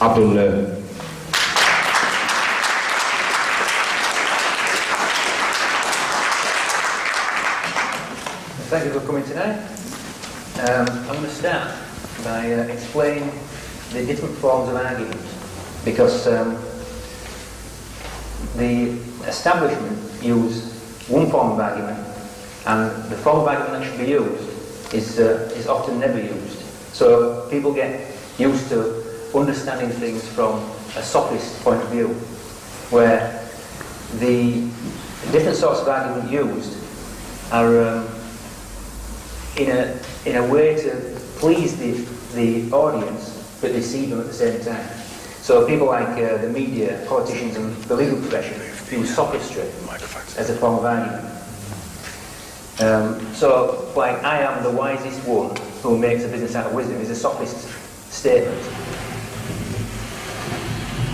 ABDUN NUR. Thank you for coming tonight. I'm going to start by explaining the different forms of argument, because the establishment use one form of argument, and the form of argument that should be used is often never used. So people get used to understanding things from a sophist point of view, where the different sorts of argument used are in a way to please the audience but deceive them at the same time. So people like the media, politicians and the legal profession use sophistry as a form of argument. So like, I am the wisest one who makes a business out of wisdom is a sophist statement,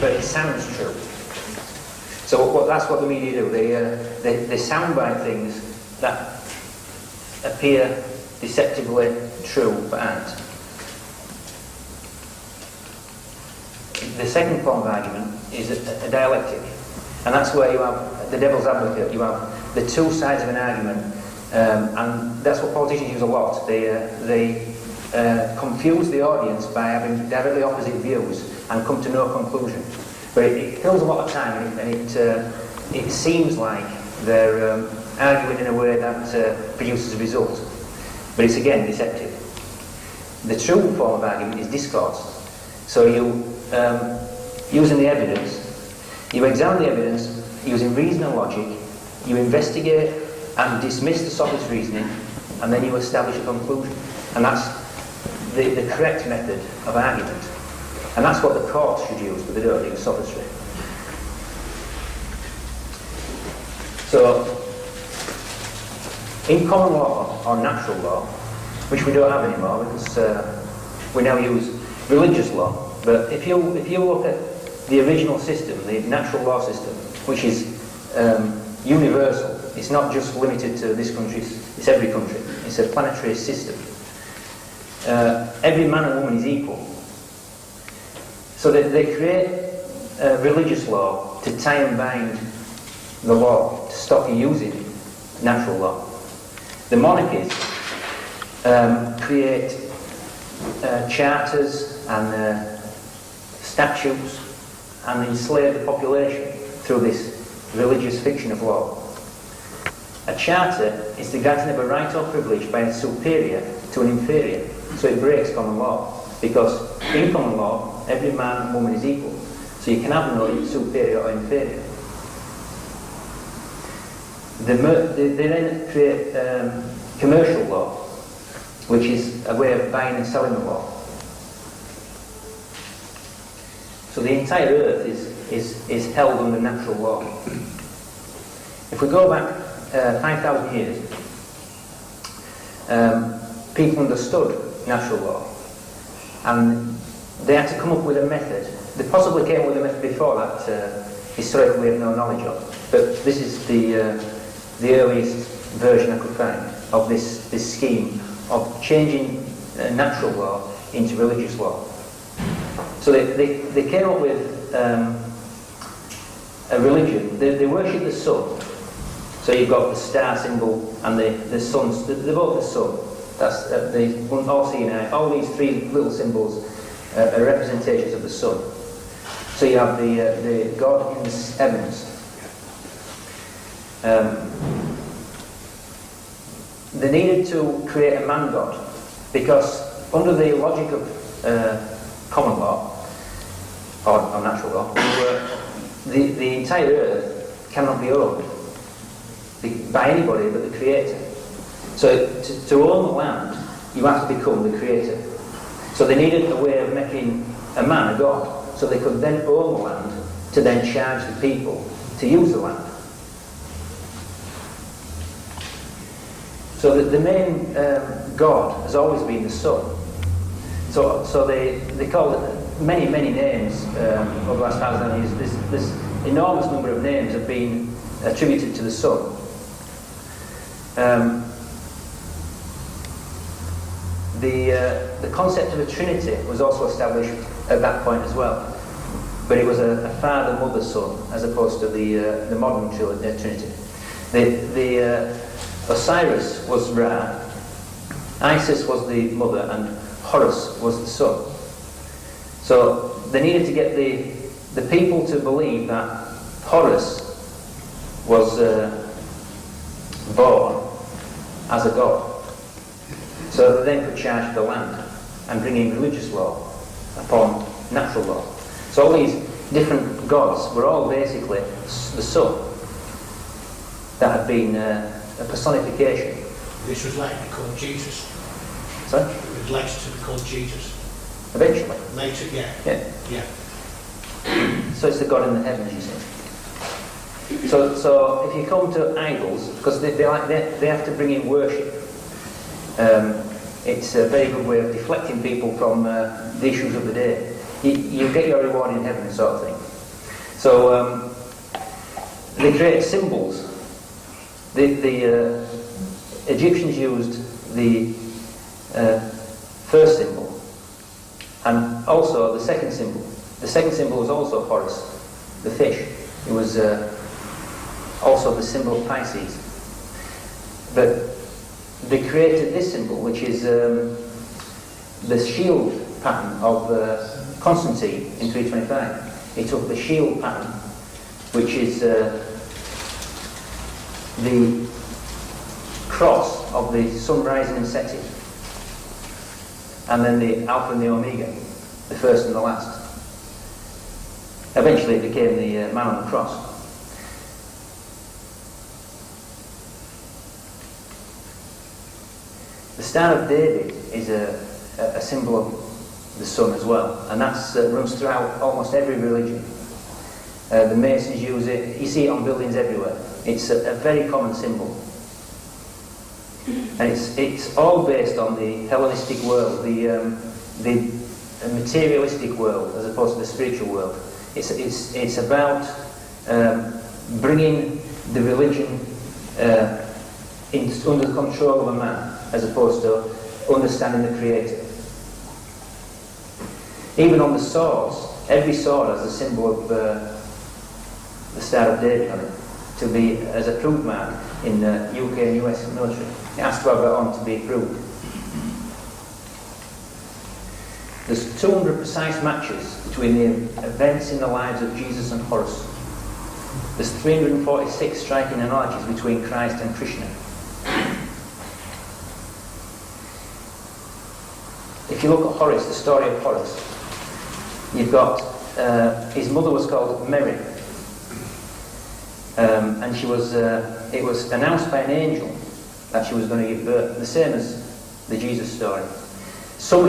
but it sounds true. So that's what the media do. They soundbite things that appear deceptively true but aren't. The second form of argument is a dialectic, and that's where you have the devil's advocate. You have the two sides of an argument, and that's what politicians use a lot. They confuse the audience by having directly opposite views and come to no conclusion. But it kills a lot of time, and it seems like they're arguing in a way that produces a result. But it's again deceptive. The true form of argument is discourse. So you, using the evidence, you examine the evidence using reason and logic, you investigate and dismiss the sophist reasoning, and then you establish a conclusion. And that's the correct method of argument. And that's what the courts should use, but they don't use sophistry. So, in common law, or natural law, which we don't have anymore because we now use religious law, but if you look at the original system, the natural law system, which is universal, it's not just limited to this country, it's every country, it's a planetary system. Every man and woman is equal. So they create religious law to tie and bind the law, to stop you using natural law. The monarchies create charters and statutes and enslave the population through this religious fiction of law. A charter is the granting of a right or privilege by a superior to an inferior, so it breaks common law, because in common law every man and woman is equal, so you can have no superior or inferior. They then create commercial law, which is a way of buying and selling the law. So the entire earth is held under natural law. If we go back 5,000 years, people understood natural law, and they had to come up with a method. They possibly came up with a method before that historically we have no knowledge of, but this is the earliest version I could find of this scheme of changing natural law into religious law. So they came up with a religion. They worship the sun. So you've got the star symbol and the sun. They're both the sun. That's they all see now. All these three little symbols are representations of the sun. So you have the God in the heavens. They needed to create a man god, because under the logic of common law or natural law, the entire earth cannot be owned by anybody but the creator. So to own the land, you have to become the creator. So they needed a way of making a man a god, so they could then own the land to then charge the people to use the land. So the main god has always been the sun. So they call it many names over the last 1,000 years. This enormous number of names have been attributed to the sun. The concept of a trinity was also established at that point as well. but it was a father, mother, son, as opposed to the modern Trinity. The Osiris was Ra, Isis was the mother, and Horus was the son. So they needed to get the people to believe that Horus was born as a god, so they then could charge the land and bring in religious law upon natural law. So all these different gods were all basically the son that had been a personification. This was like to be called Jesus. Sorry? It was later to be called Jesus. Eventually. Later, yeah. Yeah. So it's the God in the heavens, you see. So if you come to idols, because they have to bring in worship, it's a very good way of deflecting people from the issues of the day. You get your reward in heaven, sort of thing. So they create symbols. The Egyptians used the first symbol and also the second symbol. The second symbol was also Horus, the fish. It was also the symbol of Pisces. But they created this symbol, which is the shield pattern of Constantine in 325. He took the shield pattern, which is the cross of the sun rising and setting, and then the Alpha and the Omega, the first and the last. Eventually it became the man on the cross. The Star of David is a symbol of the sun as well, and that runs throughout almost every religion. The Masons use it, you see it on buildings everywhere. It's a very common symbol. And it's all based on the Hellenistic world, the materialistic world, as opposed to the spiritual world. It's about bringing the religion under the control of a man, as opposed to understanding the Creator. Even on the swords, every sword has a symbol of the Star of David on it, to be as a proof mark in UK and US military. It has to have that on to be approved. There's 200 precise matches between the events in the lives of Jesus and Horus. There's 346 striking analogies between Christ and Krishna. If you look at Horus, the story of Horus, you've got his mother was called Mary, and she was. It was announced by an angel that she was going to give birth, the same as the Jesus story.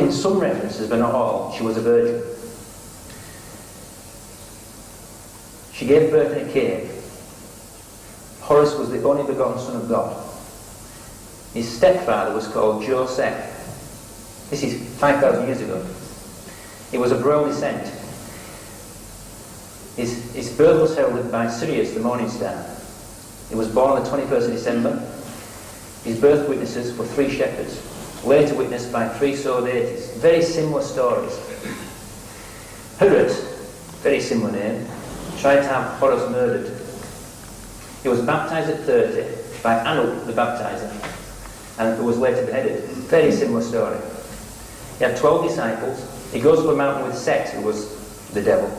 In some references, but not all, she was a virgin. She gave birth in a cave. Horus was the only begotten son of God. His stepfather was called Joseph. This is 5,000 years ago. He was of royal descent. His birth was heralded by Sirius, the morning star. He was born on the 21st of December. His birth witnesses were 3 shepherds, later witnessed by 3 sole deities. Very similar stories. Herod, very similar name, tried to have Horus murdered. He was baptized at 30 by Anu, the baptizer, and who was later beheaded. Very similar story. He had 12 disciples. He goes to a mountain with Set, who was the devil,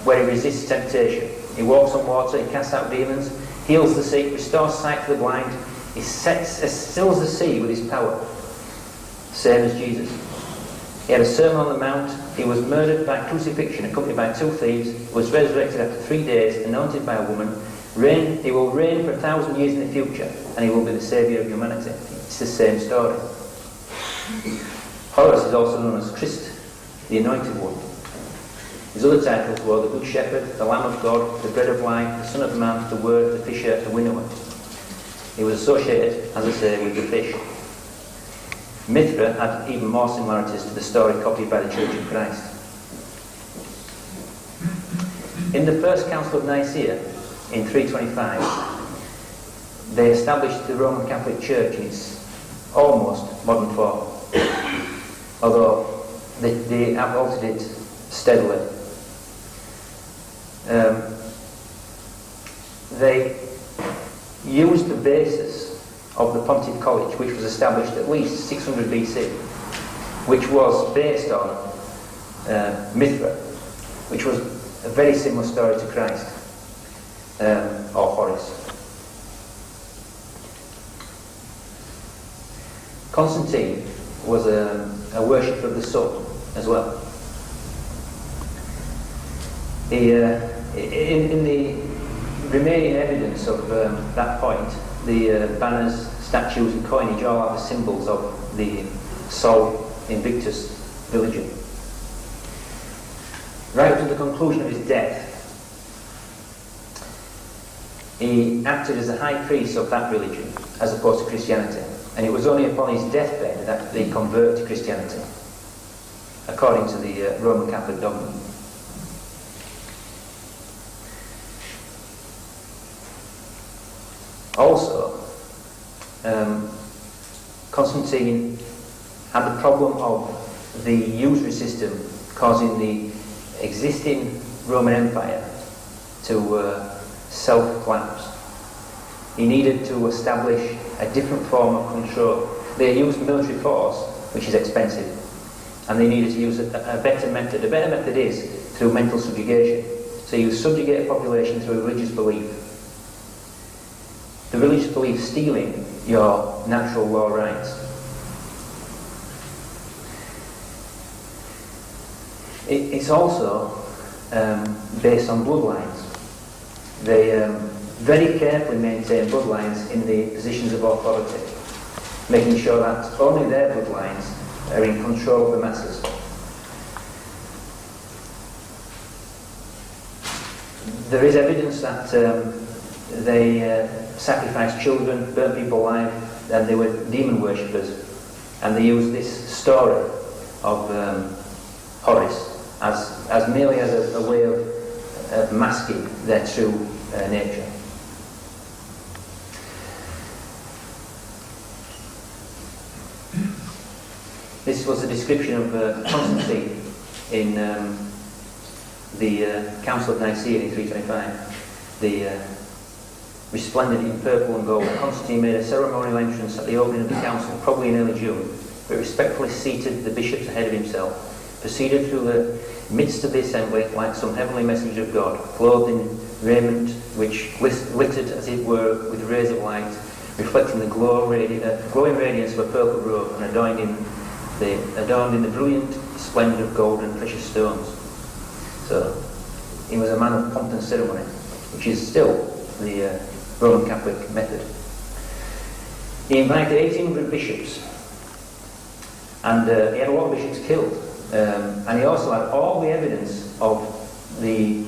where he resists temptation. He walks on water, he casts out demons, heals the sick, restores sight to the blind. He stills the sea with his power, same as Jesus. He had a sermon on the mount. He was murdered by crucifixion, accompanied by 2 thieves, was resurrected after 3 days, anointed by a woman. He will reign for 1,000 years in the future, and he will be the saviour of humanity. It's the same story. Horus is also known as Christ, the Anointed One. His other titles were the Good Shepherd, the Lamb of God, the Bread of Life, the Son of Man, the Word, the Fisher, the Winnower. He was associated, as I say, with the fish. Mithra had even more similarities to the story copied by the Church of Christ. In the First Council of Nicaea, in 325, they established the Roman Catholic Church in its almost modern form, although they have altered it steadily they used the basis of the Pontiff College, which was established at least 600 BC, which was based on Mithra, which was a very similar story to Christ, or Horus. Constantine was a worshipper of the sun as well. In the remaining evidence of that point, the banners, statues and coinage all are the symbols of the Sol Invictus religion. Right up to the conclusion of his death, he acted as the high priest of that religion as opposed to Christianity, and it was only upon his deathbed that he converted to Christianity, according to the Roman Catholic dogma. Also, Constantine had the problem of the usury system causing the existing Roman Empire to self-collapse. He needed to establish a different form of control. They used military force, which is expensive, and they needed to use a better method. A better method is through mental subjugation. So you subjugate a population through religious belief. The religious belief stealing your natural law rights. It's also based on bloodlines. They very carefully maintain bloodlines in the positions of authority, making sure that only their bloodlines are in control of the masses. There is evidence that they sacrificed children, burnt people alive, and they were demon worshippers, and they used this story of Horus as merely as a way of masking their true nature. This was a description of Constantine in the Council of Nicaea in 325. Resplendent in purple and gold, Constantine made a ceremonial entrance at the opening of the council, probably in early June, but respectfully seated the bishops ahead of himself, proceeded through the midst of the assembly like some heavenly messenger of God, clothed in raiment which glittered as it were with rays of light, reflecting the glowing radiance of a purple robe and adorned in the brilliant splendour of gold and precious stones. So he was a man of pomp and ceremony, which is still the Roman Catholic method. He invited 1,800 bishops, and he had a lot of bishops killed, and he also had all the evidence of the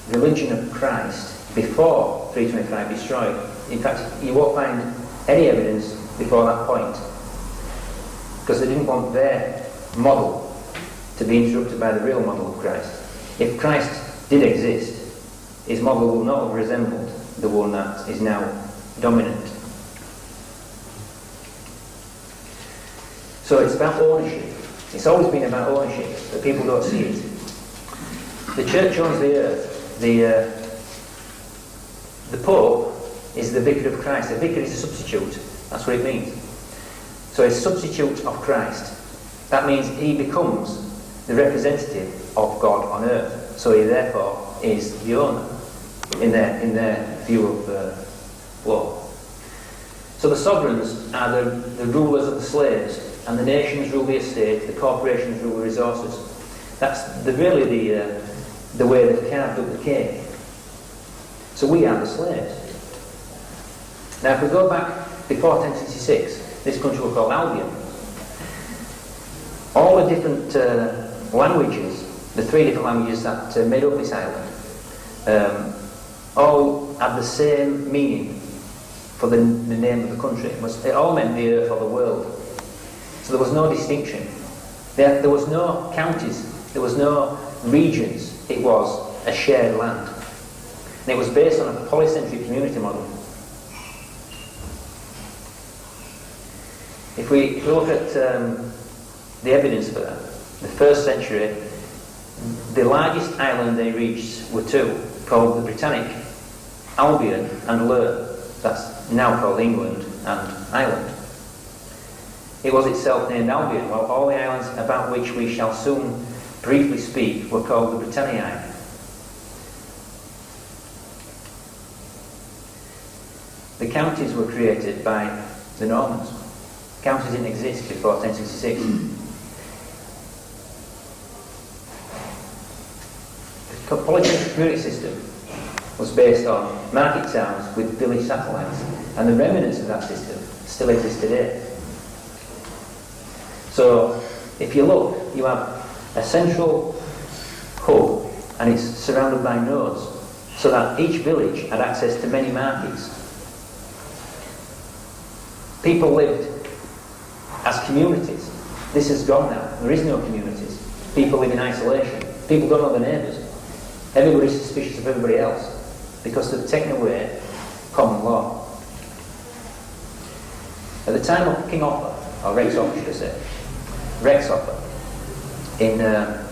religion of Christ before 325 destroyed. In fact, you won't find any evidence before that point, because they didn't want their model to be interrupted by the real model of Christ. If Christ did exist, his model will not have resembled the one that is now dominant. So it's about ownership. It's always been about ownership, but people don't see it. The church owns the earth. The Pope is the vicar of Christ. The vicar is a substitute. That's what it means. So a substitute of Christ. That means he becomes the representative of God on earth. So he therefore is the owner in their view of law. So the sovereigns are the rulers of the slaves, and the nations rule the estate, the corporations rule the resources. That's really the way they've carved up the cake. So we are the slaves. Now if we go back before 1066, this country was called Albion. All the different languages, the 3 different languages that made up this island, all had the same meaning for the name of the country. It all meant the earth or the world. So there was no distinction. There was no counties, there was no regions. It was a shared land. And it was based on a polycentric community model. If we look at the evidence for that, the 1st century The largest island they reached were two, called the Britannic, Albion and NUR. That's now called England and Ireland. It was itself named Albion, while all the islands about which we shall soon briefly speak were called the Britanniae. The counties were created by the Normans. Counties didn't exist before 1066. The political community system was based on market towns with village satellites, and the remnants of that system still exist today. So, if you look, you have a central hub, and it's surrounded by nodes, so that each village had access to many markets. People lived as communities. This is gone now. There is no communities. People live in isolation. People don't know their neighbours. Everybody's suspicious of everybody else because they've taken away common law. At the time of King Offa, or Rex Offa should I say, Rex Offa, in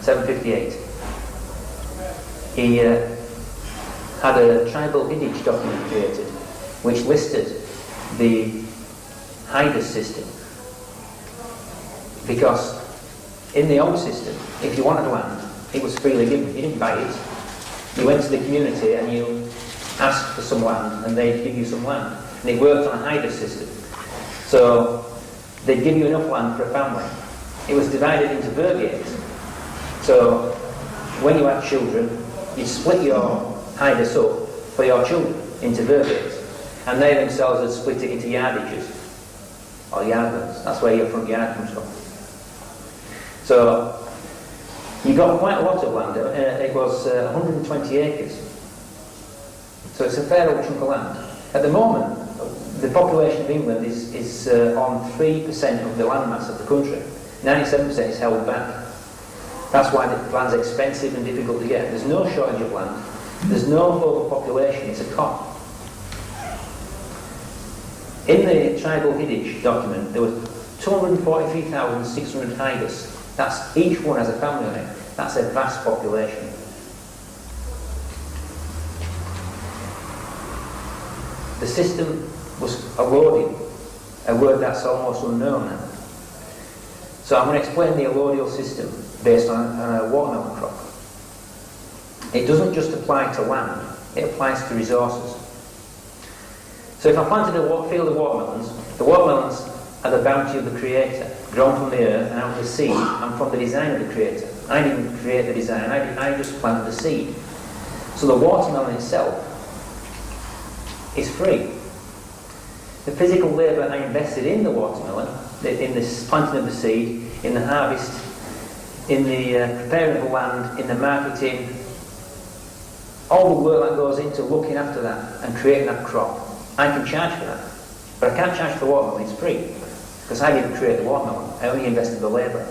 758, he had a tribal village document created which listed the Hiders system, because in the old system, if you wanted land, it was freely given. You didn't buy it. You went to the community and you asked for some land, and they'd give you some land. And it worked on a Hiders system. So they'd give you enough land for a family. It was divided into burgates. So when you had children, you'd split your Hiders up for your children into burgates, and they themselves would split it into yardages. Or yardlands. That's where your front yard comes from. So you got quite a lot of land. It was 120 acres. So it's a fair old chunk of land. At the moment, the population of England is on 3% of the landmass of the country. 97% is held back. That's why the land's expensive and difficult to get. There's no shortage of land. There's no overpopulation. It's a cop. In the tribal village document, there were 243,600 Hiders. That's each one has a family on it. That's a vast population. The system was allodial, a word that's almost unknown now. So I'm going to explain the allodial system based on a watermelon crop. It doesn't just apply to land, it applies to resources. So if I planted a field of watermelons, the watermelons are the bounty of the Creator, grown from the earth and out of the seed, and from the design of the Creator. I didn't create the design, I just planted the seed. So the watermelon itself is free. The physical labour I invested in the watermelon, in the planting of the seed, in the harvest, in the preparing of the land, in the marketing, all the work that goes into looking after that and creating that crop, I can charge for that. But I can't charge for the watermelon, it's free. Because I didn't create the watermelon, I only invested the labour.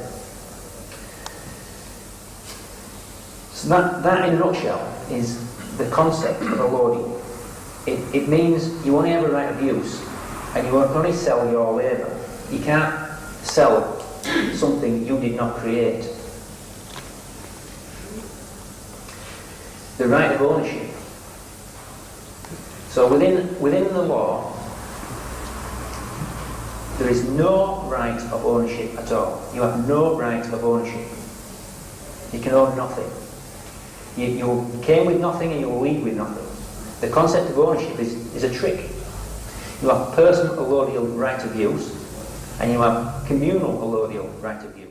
So that in a nutshell is the concept of allodial. It means you only have a right of use, and you only sell your labour. You can't sell something you did not create. The right of ownership. So within the law, there is no right of ownership at all. You have no right of ownership. You can own nothing. You came with nothing and you will leave with nothing. The concept of ownership is a trick. You have personal allodial right of use, and you have communal allodial right of use.